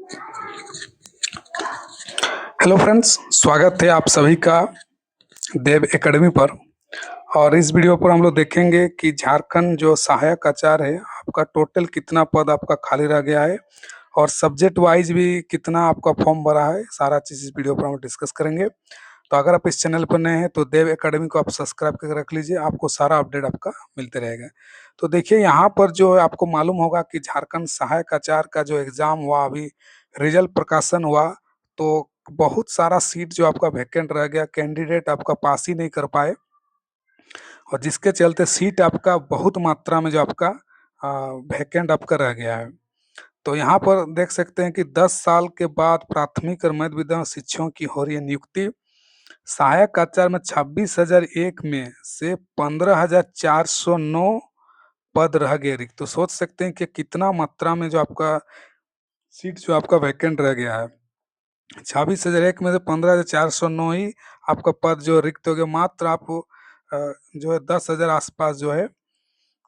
Hello friends, स्वागत है आप सभी का देव एकेडमी पर। और इस वीडियो पर हम लोग देखेंगे कि झारखंड जो सहायक आचार्य है आपका टोटल कितना पद आपका खाली रह गया है और सब्जेक्ट वाइज भी कितना आपका फॉर्म भरा है। सारा चीज़ इस वीडियो पर हम डिस्कस करेंगे। तो अगर आप इस चैनल पर नए हैं तो देव एकेडमी को आप सब्सक्राइब करके रख लीजिए, आपको सारा अपडेट आपका मिलते रहेगा। तो देखिए यहाँ पर जो है आपको मालूम होगा कि झारखंड सहायक आचार्य का जो एग्ज़ाम हुआ, अभी रिजल्ट प्रकाशन हुआ, तो बहुत सारा सीट जो आपका वैकेंट रह गया, कैंडिडेट आपका पास ही नहीं कर पाए और जिसके चलते सीट आपका बहुत मात्रा में जो आपका वैकेंट आपका रह गया है। तो यहाँ पर देख सकते हैं कि 10 साल के बाद प्राथमिक और मध्य विद्यालय शिक्षकों की हो रही है नियुक्ति। सहायक आचार्य में 26,001 में से 15,409 पद रह गए रिक्त। तो सोच सकते हैं कि कितना मात्रा में जो आपका सीट जो आपका वैकेंट रह गया है। 26,001 में से 15,409 ही आपका पद जो रिक्त हो गया। मात्र आप जो है 10,000 आसपास जो है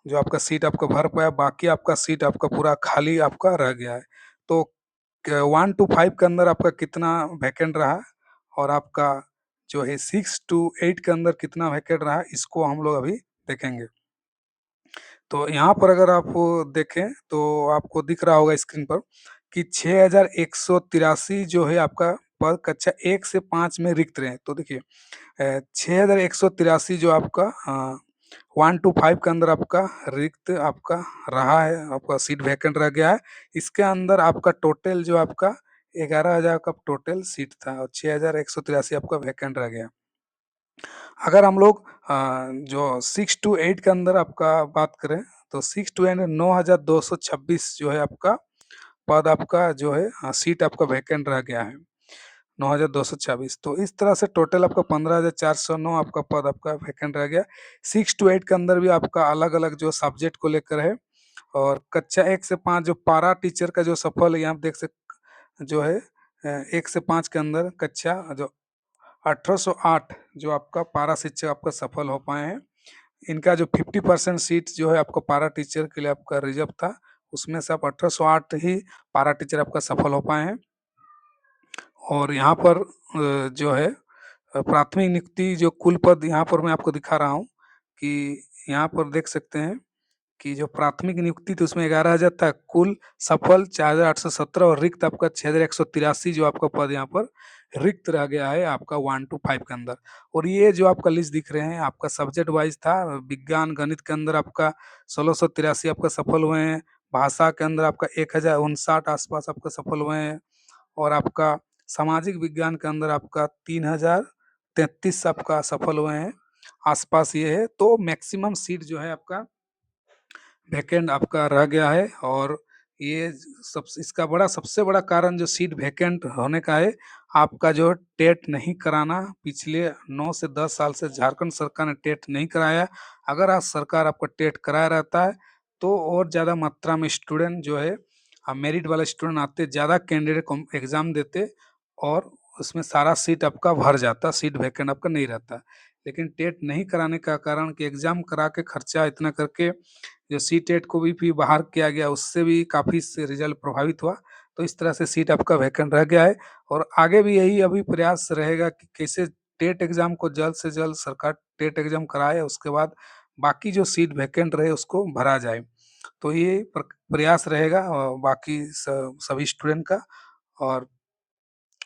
जो आपका सीट आपका भर पाया, बाकी आपका सीट आपका पूरा खाली आपका रह गया है। तो 1 to 5 के अंदर आपका कितना वैकेंट रहा और आपका जो है 6 to 8 के अंदर कितना वैकेंट रहा, इसको हम लोग अभी देखेंगे। तो यहाँ पर अगर आप देखें तो आपको दिख रहा होगा स्क्रीन पर कि 6,183 जो है आपका पद कक्षा 1 से 5 में रिक्त रहे। तो देखिए 6,183 जो आपका 1 to 5 के अंदर आपका रिक्त आपका रहा है, आपका सीट वैकेंट रह गया है। इसके अंदर आपका टोटल जो आपका 11,000 का टोटल सीट था और 6,183 आपका वैकेंट रह गया। अगर हम लोग जो 6 to 8 के अंदर आपका बात करें तो 6 to 8 में 9,226 जो है आपका पद आपका जो है सीट आपका वैकेंट रह गया है, 9,226। तो इस तरह से टोटल आपका 15,409 आपका पद आपका वैकेंट रह गया। 6 to 8 के अंदर भी आपका अलग अलग जो सब्जेक्ट को लेकर है और कक्षा 1 से 5 जो पारा टीचर का जो सफल है, यहाँ आप देख सकते जो है 1 से 5 के अंदर कक्षा जो 1808 जो आपका पारा शिक्षक आपका सफल हो पाए हैं। इनका जो 50% सीट जो है आपका पारा टीचर के लिए आपका रिजर्व था, उसमें से आप 1808 ही पारा टीचर आपका सफल हो पाए हैं। और यहाँ पर जो है प्राथमिक नियुक्ति जो कुल पद यहाँ पर मैं आपको दिखा रहा हूँ कि यहाँ पर देख सकते हैं कि जो प्राथमिक नियुक्ति थी उसमें 11,000 था, कुल सफल 4,817 और रिक्त आपका 6,183 जो आपका पद यहाँ पर रिक्त रह गया है आपका 1 to 5 के अंदर। और ये जो आपका लिस्ट दिख रहे हैं आपका सब्जेक्ट वाइज था। विज्ञान गणित के अंदर आपका 1,683 आपका सफल हुए हैं, भाषा के अंदर आपका 1,059 आसपास आपका सफल हुए हैं और आपका सामाजिक विज्ञान के अंदर आपका 3,033 आपका सफल हुए हैं आसपास ये है। तो मैक्सिमम सीट जो है आपका वैकेंट आपका रह गया है और ये सब इसका सबसे बड़ा कारण जो सीट वैकेंट होने का है, आपका जो टेट नहीं कराना। पिछले 9 से 10 साल से झारखंड सरकार ने टेट नहीं कराया। अगर आज सरकार आपका टेट कराया रहता है तो और ज़्यादा मात्रा में स्टूडेंट जो है मेरिट वाले स्टूडेंट आते, ज़्यादा कैंडिडेट एग्ज़ाम देते और उसमें सारा सीट आपका भर जाता, सीट वैकेंट आपका नहीं रहता। लेकिन टेट नहीं कराने का कारण कि एग्ज़ाम करा के खर्चा इतना करके जो सीटेट को भी बाहर किया गया, उससे भी काफ़ी से रिजल्ट प्रभावित हुआ। तो इस तरह से सीट आपका वैकेंट रह गया है और आगे भी यही अभी प्रयास रहेगा कि कैसे टेट एग्ज़ाम को जल्द से जल्द सरकार टेट एग्ज़ाम कराए, उसके बाद बाकी जो सीट वैकेंट रहे उसको भरा जाए। तो ये प्रयास रहेगा बाकी सभी स्टूडेंट का। और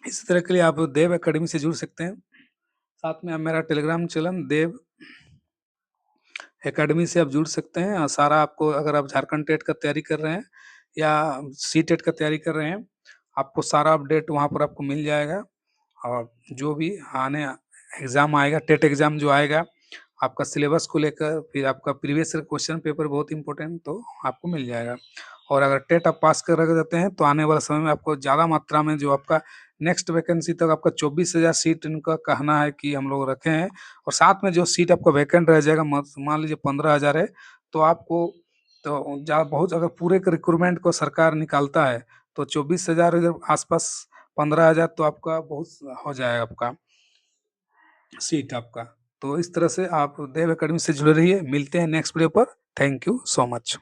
इसी तरह के लिए आप देव एकेडमी से जुड़ सकते हैं। साथ में आप मेरा टेलीग्राम चैनल देव एकेडमी से आप जुड़ सकते हैं और सारा आपको, अगर आप झारखंड टेट का तैयारी कर रहे हैं या सी टेट का तैयारी कर रहे हैं, आपको सारा अपडेट वहाँ पर आपको मिल जाएगा। और जो भी आने एग्ज़ाम आएगा, टेट एग्ज़ाम जो आएगा आपका सिलेबस को लेकर, फिर आपका प्रीवियस क्वेश्चन पेपर बहुत इंपॉर्टेंट तो आपको मिल जाएगा। और अगर टेट आप पास कर रख देते हैं तो आने वाले समय में आपको ज़्यादा मात्रा में जो आपका नेक्स्ट वैकेंसी तक आपका 24,000 सीट इनका कहना है कि हम लोग रखे हैं। और साथ में जो सीट आपका वैकेंट रह जाएगा, मान लीजिए 15,000 है, तो आपको तो बहुत अगर पूरे के रिक्रूटमेंट को सरकार निकालता है तो 24,000 अगर आसपास 15,000 तो आपका बहुत हो जाएगा आपका सीट आपका। तो इस तरह से आप देव एकेडमी से जुड़े रहिए। मिलते हैं नेक्स्ट वीडियो पर। Thank you so much.